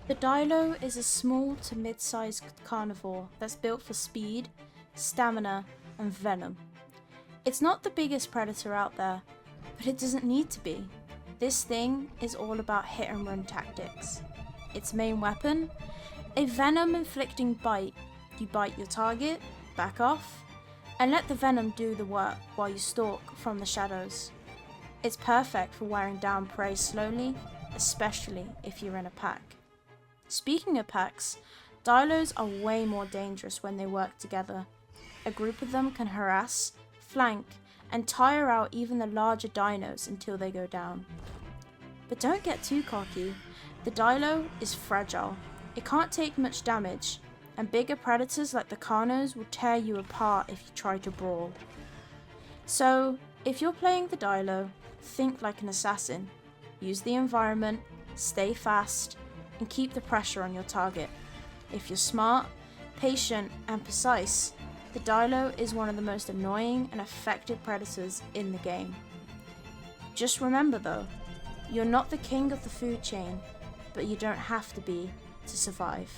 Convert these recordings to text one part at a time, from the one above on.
The dilo is a small to mid-sized carnivore that's built for speed, stamina, and venom. It's not the biggest predator out there, but it doesn't need to be. This thing is all about hit and run tactics. Its main weapon? A venom-inflicting bite. You bite your target, back off, and let the venom do the work while you stalk from the shadows. It's perfect for wearing down prey slowly, especially if you're in a pack. Speaking of packs, dilos are way more dangerous when they work together. A group of them can harass, flank, and tire out even the larger dinos until they go down. But don't get too cocky. The dilo is fragile. It can't take much damage, and bigger predators like the carnos will tear you apart if you try to brawl. So, if you're playing the dilo, think like an assassin. Use the environment, stay fast, and keep the pressure on your target. If you're smart, patient, and precise, the dilo is one of the most annoying and effective predators in the game. Just remember though, you're not the king of the food chain, but you don't have to be to survive.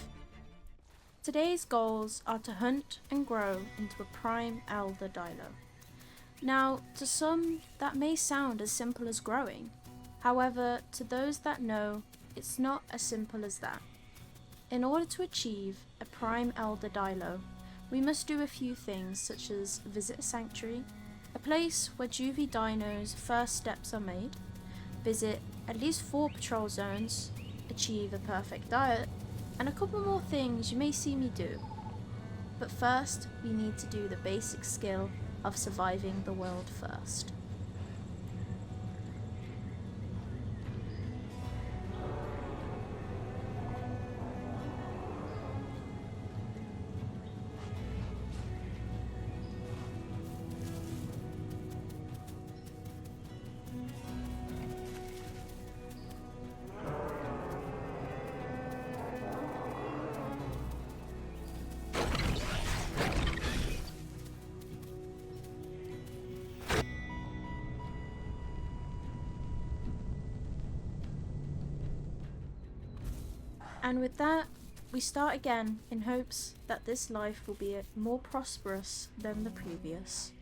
Today's goals are to hunt and grow into a prime elder dilo. Now, to some, that may sound as simple as growing. However, to those that know, it's not as simple as that. In order to achieve a prime elder dilo, we must do a few things such as visit a sanctuary, a place where juvie dinos' first steps are made, visit at least 4 patrol zones, achieve a perfect diet, and a couple more things you may see me do. But first, we need to do the basic skill of surviving the world first. And with that, we start again in hopes that this life will be more prosperous than the previous.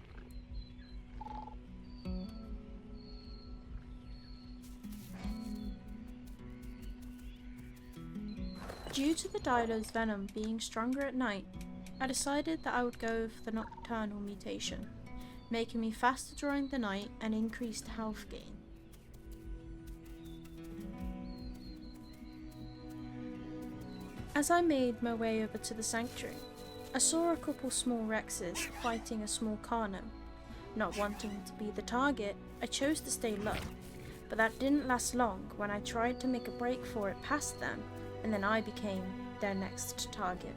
Due to the dilo's venom being stronger at night, I decided that I would go for the nocturnal mutation, making me faster during the night and increased health gain. As I made my way over to the sanctuary, I saw a couple small Rexes fighting a small Carno. Not wanting to be the target, I chose to stay low, but that didn't last long when I tried to make a break for it past them, and then I became their next target.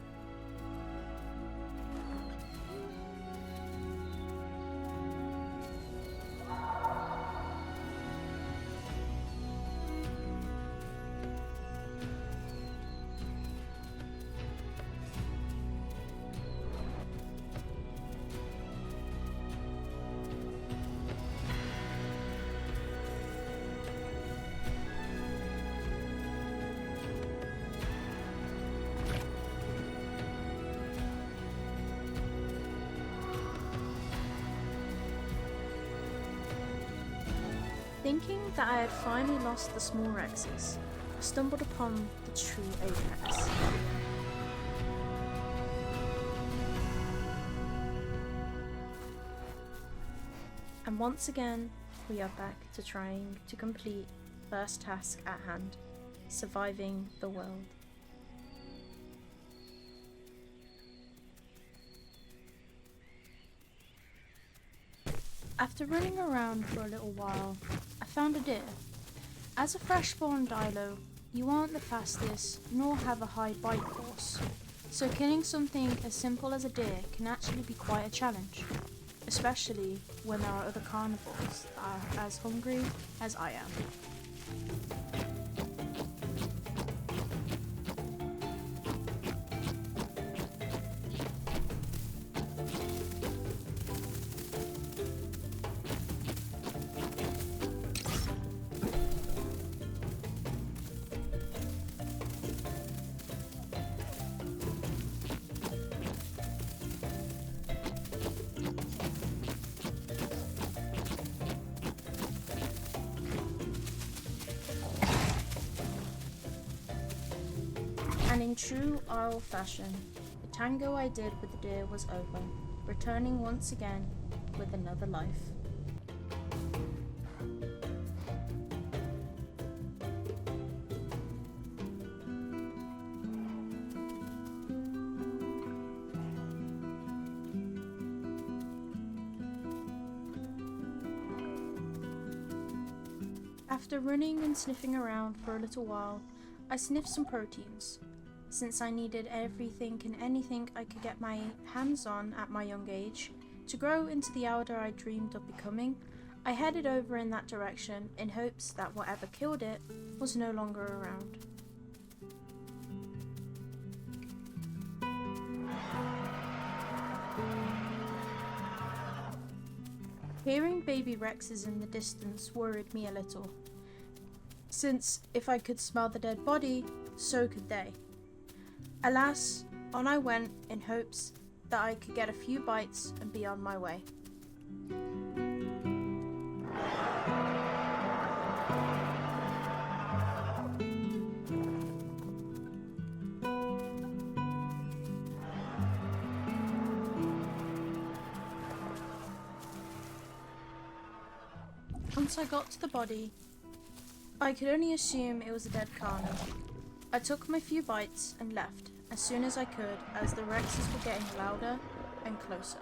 Thinking that I had finally lost the small Rexes, I stumbled upon the true apex. And once again, we are back to trying to complete the first task at hand, surviving the world. After running around for a little while, I found a deer. As a fresh-born dilo, you aren't the fastest nor have a high bite force, so killing something as simple as a deer can actually be quite a challenge, especially when there are other carnivores that are as hungry as I am. And in true Isle fashion, the tango I did with the deer was over, returning once again with another life. After running and sniffing around for a little while, I sniffed some proteins. Since I needed everything and anything I could get my hands on at my young age to grow into the elder I dreamed of becoming, I headed over in that direction in hopes that whatever killed it was no longer around. Hearing baby Rexes in the distance worried me a little, since if I could smell the dead body, so could they. Alas, on I went in hopes that I could get a few bites and be on my way. Once I got to the body, I could only assume it was a dead carno. I took my few bites and left as soon as I could, as the Rexes were getting louder and closer.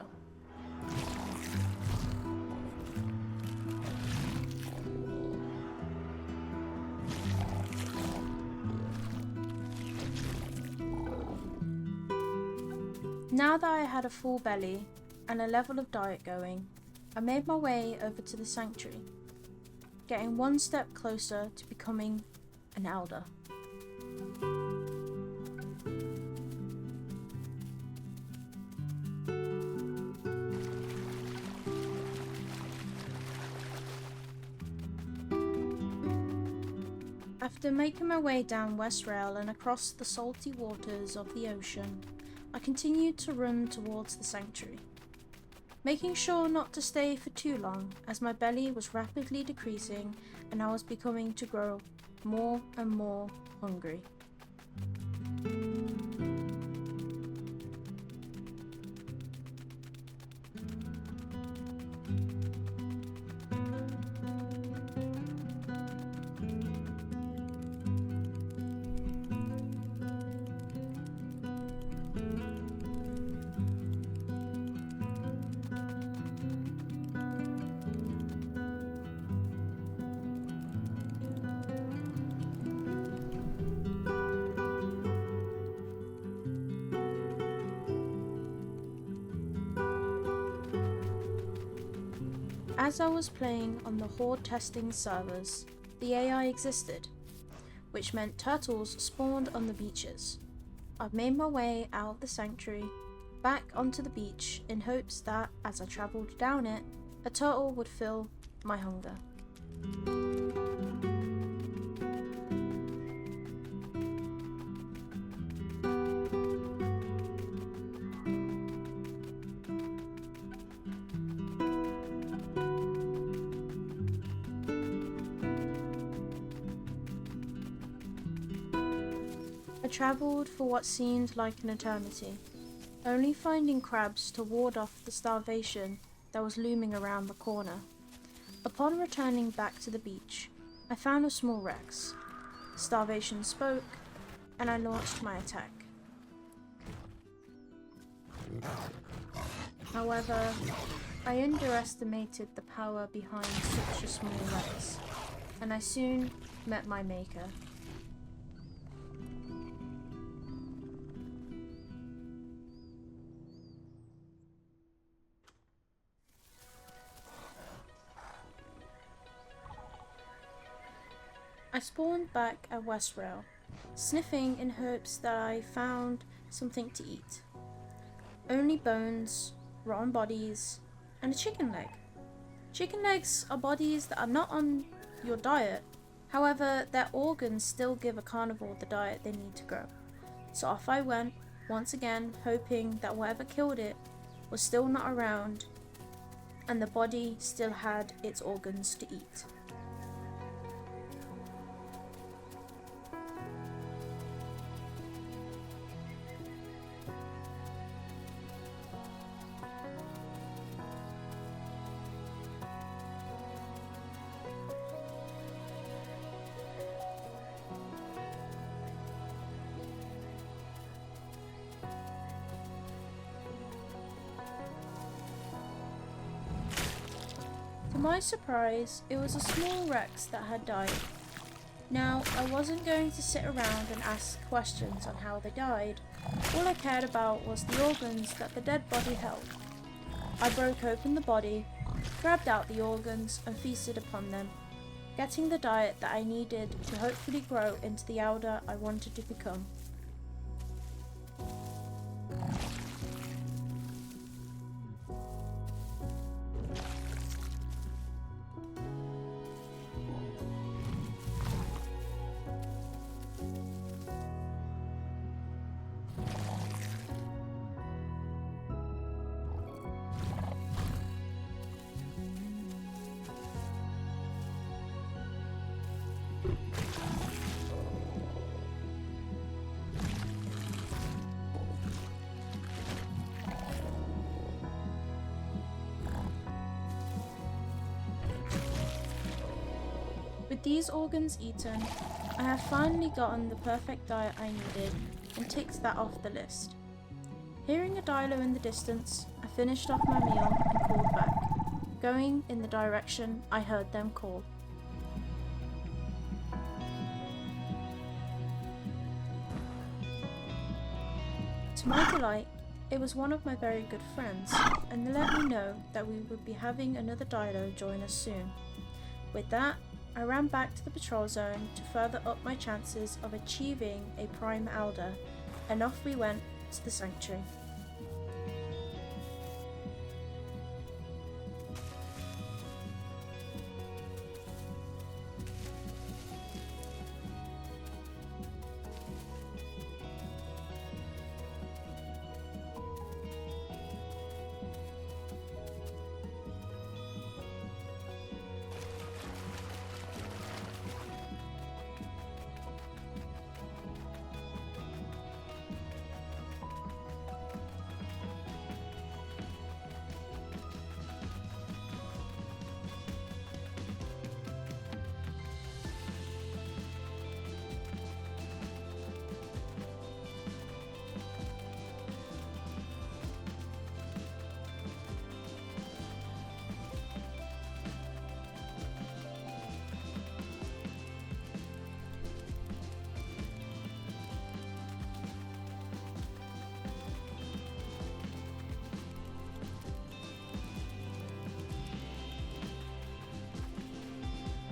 Now that I had a full belly and a level of diet going, I made my way over to the sanctuary, getting one step closer to becoming an elder. After making my way down West Rail and across the salty waters of the ocean, I continued to run towards the sanctuary, making sure not to stay for too long as my belly was rapidly decreasing and I was becoming to grow more and more hungry. As I was playing on the Hordetesting servers, the AI existed, which meant turtles spawned on the beaches. I made my way out of the sanctuary, back onto the beach in hopes that, as I travelled down it, a turtle would fill my hunger. I travelled for what seemed like an eternity, only finding crabs to ward off the starvation that was looming around the corner. Upon returning back to the beach, I found a small Rex. Starvation spoke, and I launched my attack. However, I underestimated the power behind such a small Rex, and I soon met my maker. I spawned back at West Rail, sniffing in hopes that I found something to eat. Only bones, rotten bodies, and a chicken leg. Chicken legs are bodies that are not on your diet, however, their organs still give a carnivore the diet they need to grow. So off I went, once again hoping that whatever killed it was still not around and the body still had its organs to eat. my surprise, it was a small Rex that had died. Now, I wasn't going to sit around and ask questions on how they died. All I cared about was the organs that the dead body held. I broke open the body, grabbed out the organs and feasted upon them, getting the diet that I needed to hopefully grow into the elder I wanted to become. With these organs eaten, I have finally gotten the perfect diet I needed and ticked that off the list. Hearing a dilo in the distance, I finished off my meal and called back, going in the direction I heard them call. To my delight, it was one of my very good friends, and they let me know that we would be having another dilo join us soon. With that, I ran back to the patrol zone to further up my chances of achieving a prime elder, and off we went to the sanctuary.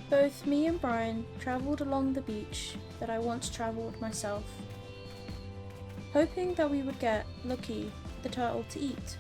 Both me and Brian travelled along the beach that I once travelled myself, hoping that we would get Lucky, the turtle, to eat.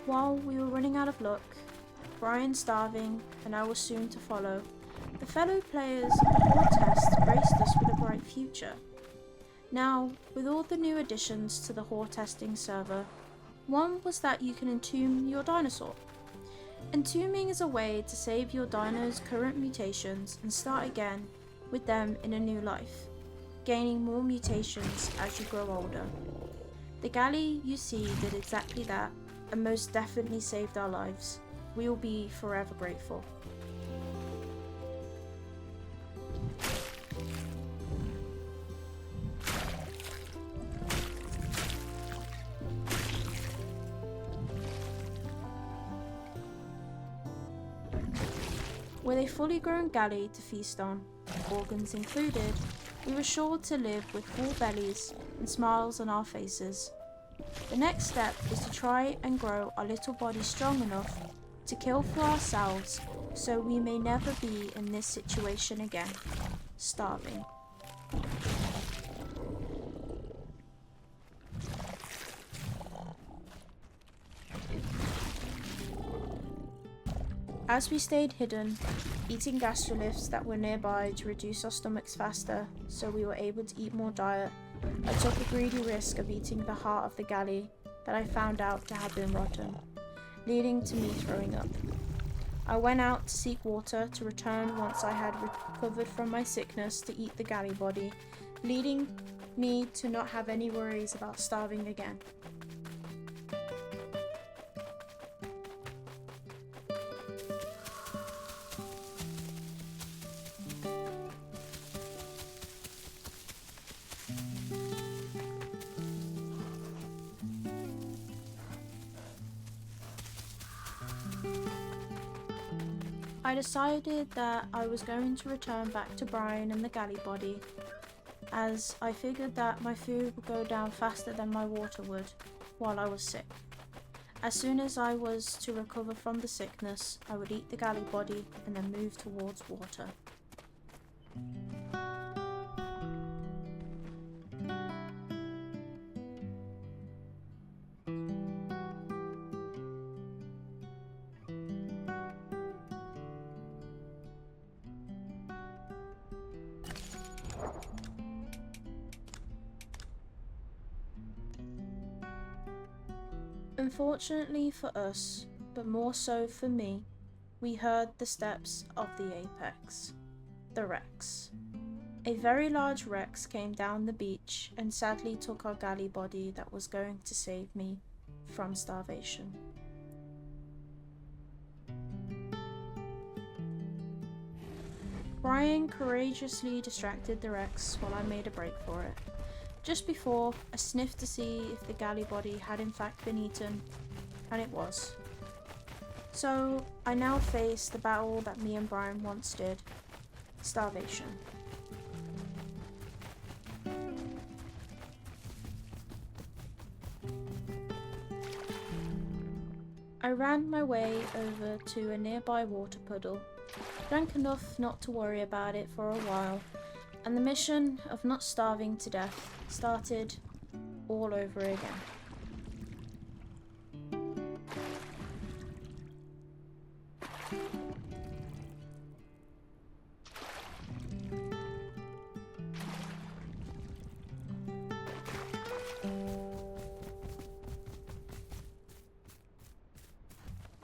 While we were running out of luck, Brian starving, and I was soon to follow, the fellow players of Hordetest graced us with a bright future. Now, with all the new additions to the Hordetesting server, one was that you can entomb your dinosaur. Entombing is a way to save your dino's current mutations and start again with them in a new life, gaining more mutations as you grow older. The galley you see did exactly that, and most definitely saved our lives. We will be forever grateful. With a fully grown galley to feast on, organs included, we were sure to live with full bellies and smiles on our faces. The next step is to try and grow our little body strong enough to kill for ourselves so we may never be in this situation again, starving. As we stayed hidden, eating gastroliths that were nearby to reduce our stomachs faster so we were able to eat more diet, I took a greedy risk of eating the heart of the galley that I found out to have been rotten, leading to me throwing up. I went out to seek water to return once I had recovered from my sickness to eat the galley-body, leading me to not have any worries about starving again. I decided that I was going to return back to Brian and the galley-body, as I figured that my food would go down faster than my water would while I was sick. As soon as I was to recover from the sickness, I would eat the galley-body and then move towards water. Unfortunately for us, but more so for me, we heard the steps of the apex, the Rex. A very large Rex came down the beach and sadly took our galley-body that was going to save me from starvation. Brian courageously distracted the Rex while I made a break for it. Just before, I sniffed to see if the galley-body had in fact been eaten, and it was. So, I now face the battle that me and Brian once did: starvation. I ran my way over to a nearby water puddle, drank enough not to worry about it for a while, and the mission of not starving to death started all over again.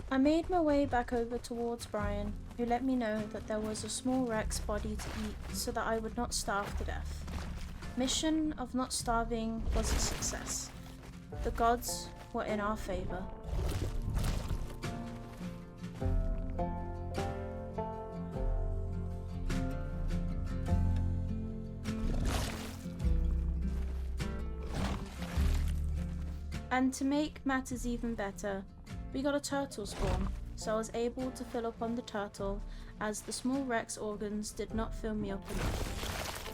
I made my way back over towards Brian, who let me know that there was a small Rex body to eat so that I would not starve to death. Mission of not starving was a success. The gods were in our favor. And to make matters even better, we got a turtle spawn, so I was able to fill up on the turtle, as the small Rex organs did not fill me up enough.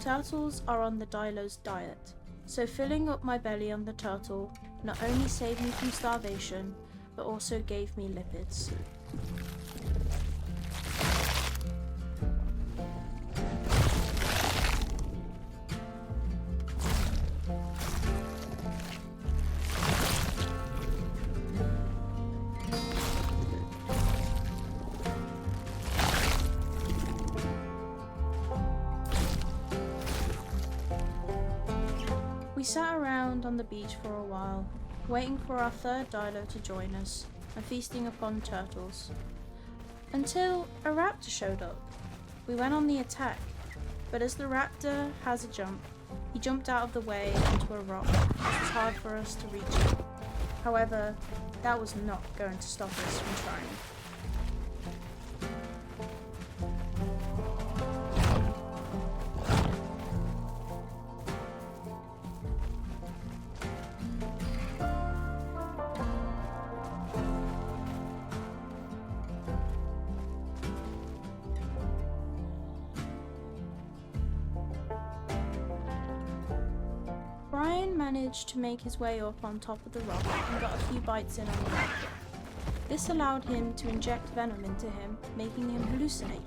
Turtles are on the Dilo's diet, so filling up my belly on the turtle not only saved me from starvation, but also gave me lipids. We sat around on the beach for a while, waiting for our third Dilo to join us and feasting upon turtles, until a raptor showed up. We went on the attack, but as the raptor has a jump, he jumped out of the way onto a rock, which was hard for us to reach. However, that was not going to stop us from trying. Brian managed to make his way up on top of the rock and got a few bites in on the raptor. This allowed him to inject venom into him, making him hallucinate.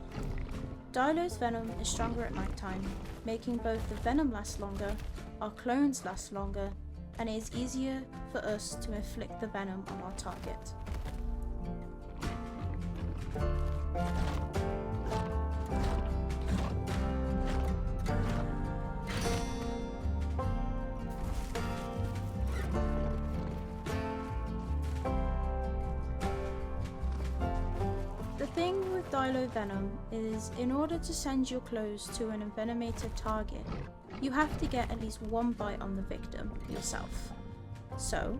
Dilo's venom is stronger at night time, making both the venom last longer, our clones last longer, and it is easier for us to inflict the venom on our target. The thing with dilo venom is in order to send your clothes to an envenomated target, you have to get at least one bite on the victim yourself. So,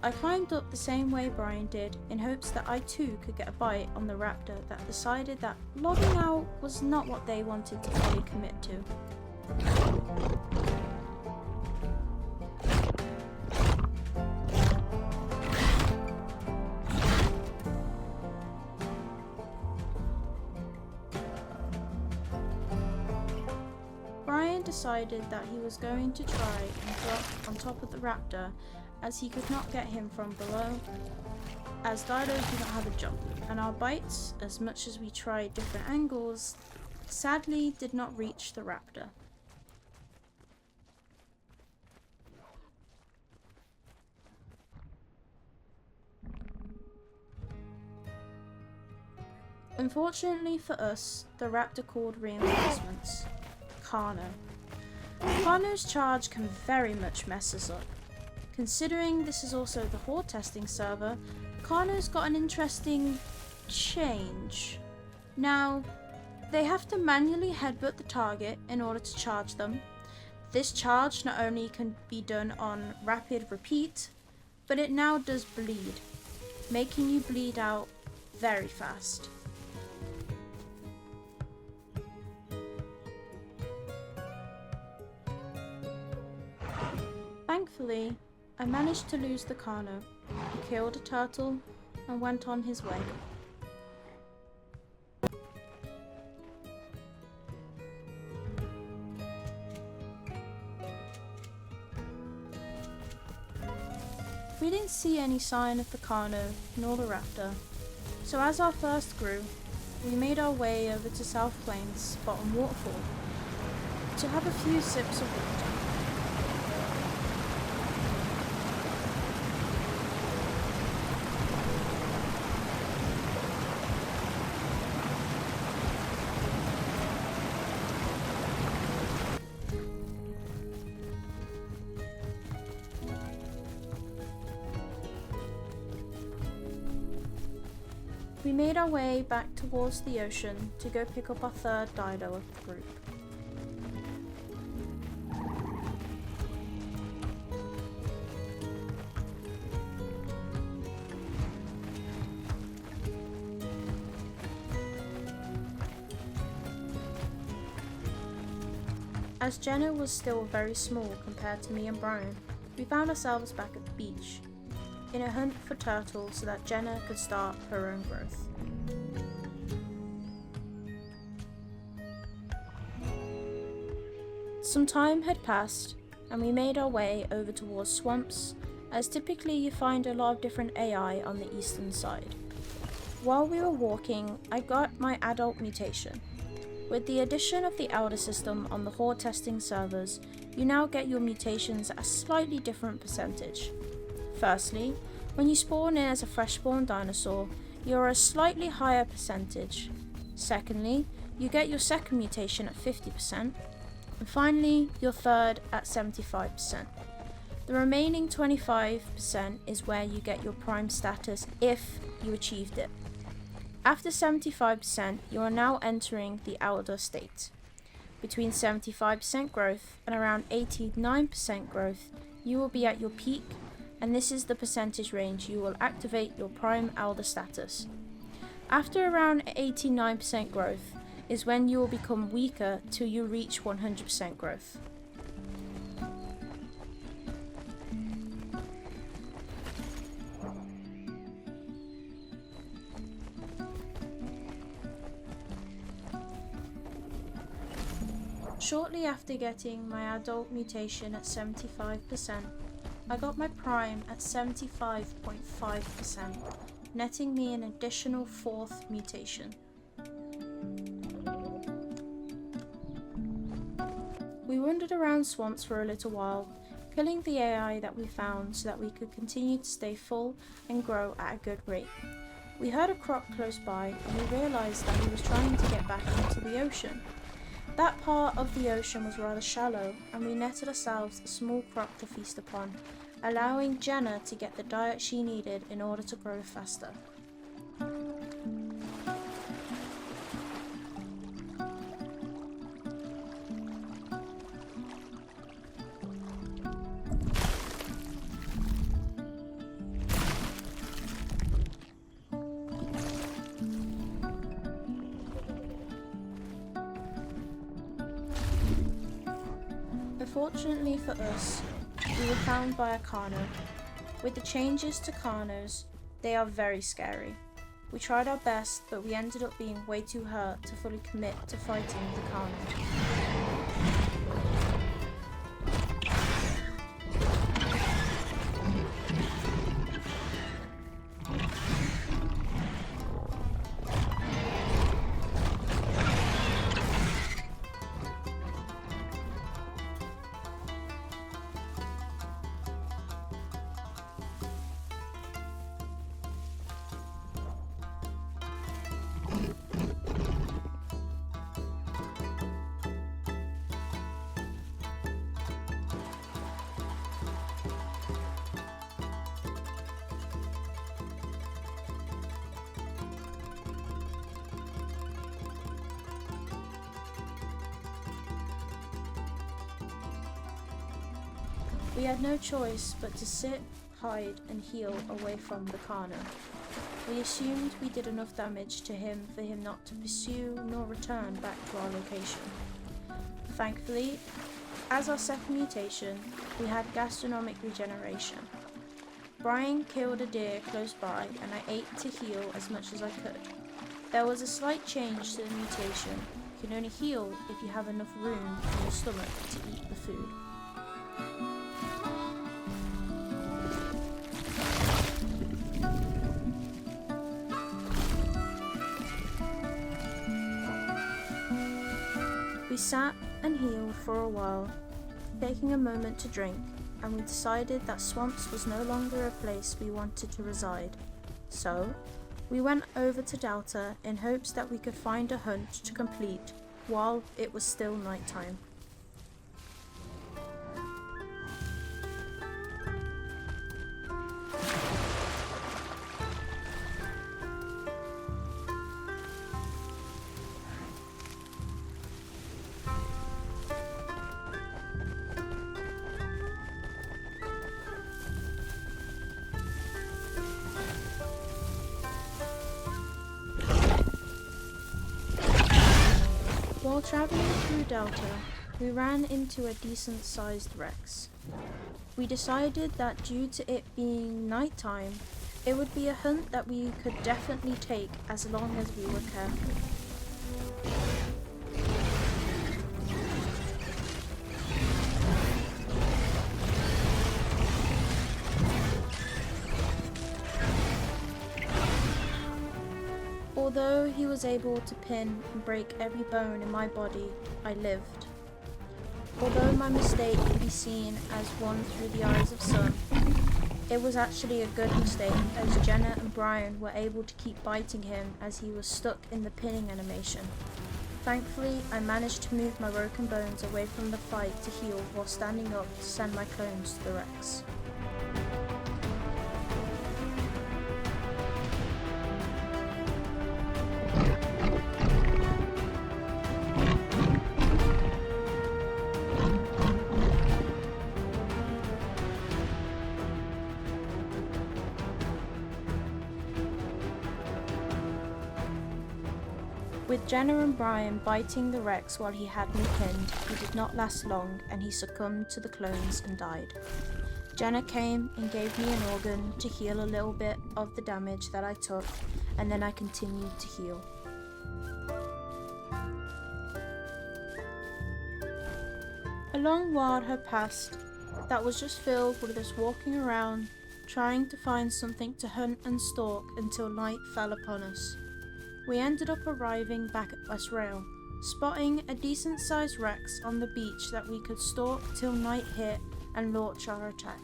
I climbed up the same way Brian did in hopes that I too could get a bite on the raptor that decided that logging out was not what they wanted to fully commit to. Brian decided that he was going to try and drop on top of the raptor as he could not get him from below, as dinos do not have a jump, and our bites, as much as we tried different angles, sadly did not reach the raptor. Unfortunately for us, the raptor called reinforcements. Carno. Carno's charge can very much mess us up. Considering this is also the Hordetesting server, Carno's got an interesting change. Now, they have to manually headbutt the target in order to charge them. This charge not only can be done on rapid repeat, but it now does bleed, making you bleed out very fast. Thankfully, I managed to lose the Carno, killed a turtle, and went on his way. We didn't see any sign of the Carno nor the raptor, so as our thirst grew, we made our way over to South Plains' bottom waterfall to have a few sips of water. We made our way back towards the ocean to go pick up our third dino of the group. As Jenna was still very small compared to me and Brian, we found ourselves back at the beach, in a hunt for turtles so that Jenna could start her own growth. Some time had passed and we made our way over towards swamps, as typically you find a lot of different AI on the eastern side. While we were walking, I got my adult mutation. With the addition of the elder system on the Hordetesting servers, you now get your mutations at a slightly different percentage. Firstly, when you spawn in as a fresh spawn dinosaur, you are a slightly higher percentage. Secondly, you get your second mutation at 50%. And finally, your third at 75%. The remaining 25% is where you get your prime status if you achieved it. After 75%, you are now entering the elder state. Between 75% growth and around 89% growth, you will be at your peak, and this is the percentage range you will activate your prime elder status. After around 89% growth is when you will become weaker till you reach 100% growth. Shortly after getting my adult mutation at 75%, I got my prime at 75.5%, netting me an additional fourth mutation. We wandered around swamps for a little while, killing the AI that we found so that we could continue to stay full and grow at a good rate. We heard a croc close by and we realised that he was trying to get back into the ocean. That part of the ocean was rather shallow, and we netted ourselves a small croc to feast upon, allowing Jenna to get the diet she needed in order to grow faster. Unfortunately for us, we were found by a Carno. With the changes to Carnos, they are very scary. We tried our best, but we ended up being way too hurt to fully commit to fighting the Carno. We had no choice but to sit, hide and heal away from the Carno. We assumed we did enough damage to him for him not to pursue nor return back to our location. Thankfully, as our second mutation, we had gastronomic regeneration. Brian killed a deer close by and I ate to heal as much as I could. There was a slight change to the mutation. You can only heal if you have enough room in your stomach to eat the food. We sat and healed for a while, taking a moment to drink, and we decided that swamps was no longer a place we wanted to reside. So, we went over to Delta in hopes that we could find a hunt to complete while it was still nighttime. While travelling through Delta, we ran into a decent-sized Rex. We decided that due to it being nighttime, it would be a hunt that we could definitely take as long as we were careful. Although he was able to pin and break every bone in my body, I lived. Although my mistake can be seen as one through the eyes of some, it was actually a good mistake as Jenna and Brian were able to keep biting him as he was stuck in the pinning animation. Thankfully, I managed to move my broken bones away from the fight to heal while standing up to send my clones to the Rex. With Jenna and Brian biting the Rex while he had me pinned, he did not last long and he succumbed to the clones and died. Jenna came and gave me an organ to heal a little bit of the damage that I took, and then I continued to heal. A long while had passed that was just filled with us walking around, trying to find something to hunt and stalk until night fell upon us. We ended up arriving back at West Rail, spotting a decent-sized Rex on the beach that we could stalk till night hit and launch our attack.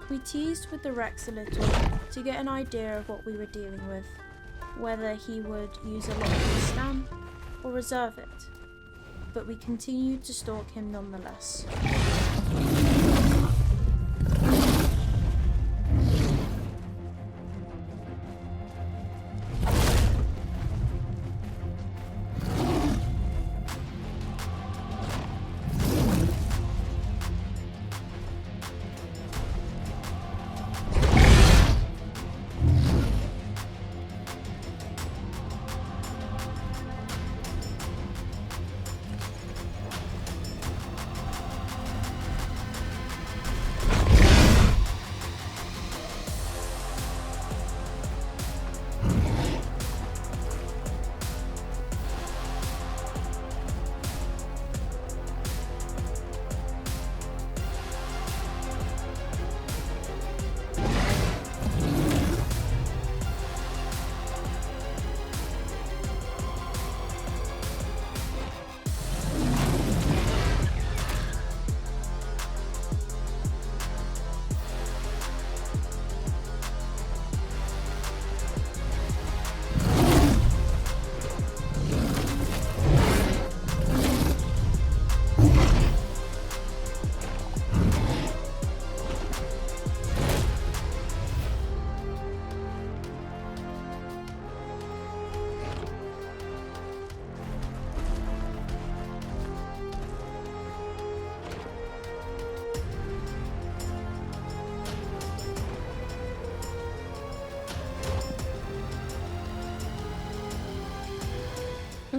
We teased with the Rex a little to get an idea of what we were dealing with, whether he would use a legendary stamp or reserve it, but we continued to stalk him nonetheless.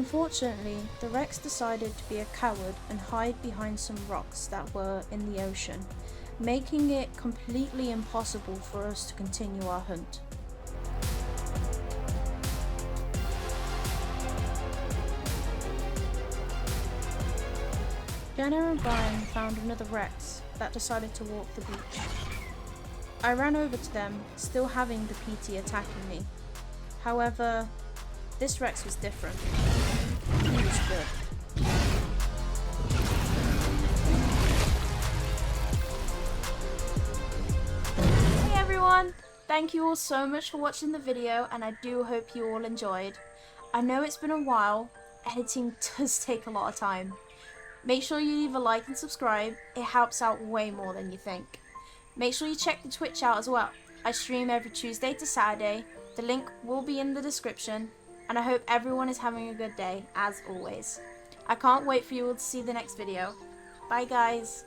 Unfortunately, the Rex decided to be a coward and hide behind some rocks that were in the ocean, making it completely impossible for us to continue our hunt. Jenna and Brian found another Rex that decided to walk the beach. I ran over to them, still having the PT attacking me. However, this Rex was different. He was good. Hey everyone! Thank you all so much for watching the video, and I do hope you all enjoyed. I know it's been a while. Editing does take a lot of time. Make sure you leave a like and subscribe. It helps out way more than you think. Make sure you check the Twitch out as well. I stream every Tuesday to Saturday. The link will be in the description. And I hope everyone is having a good day, as always. I can't wait for you all to see the next video. Bye guys!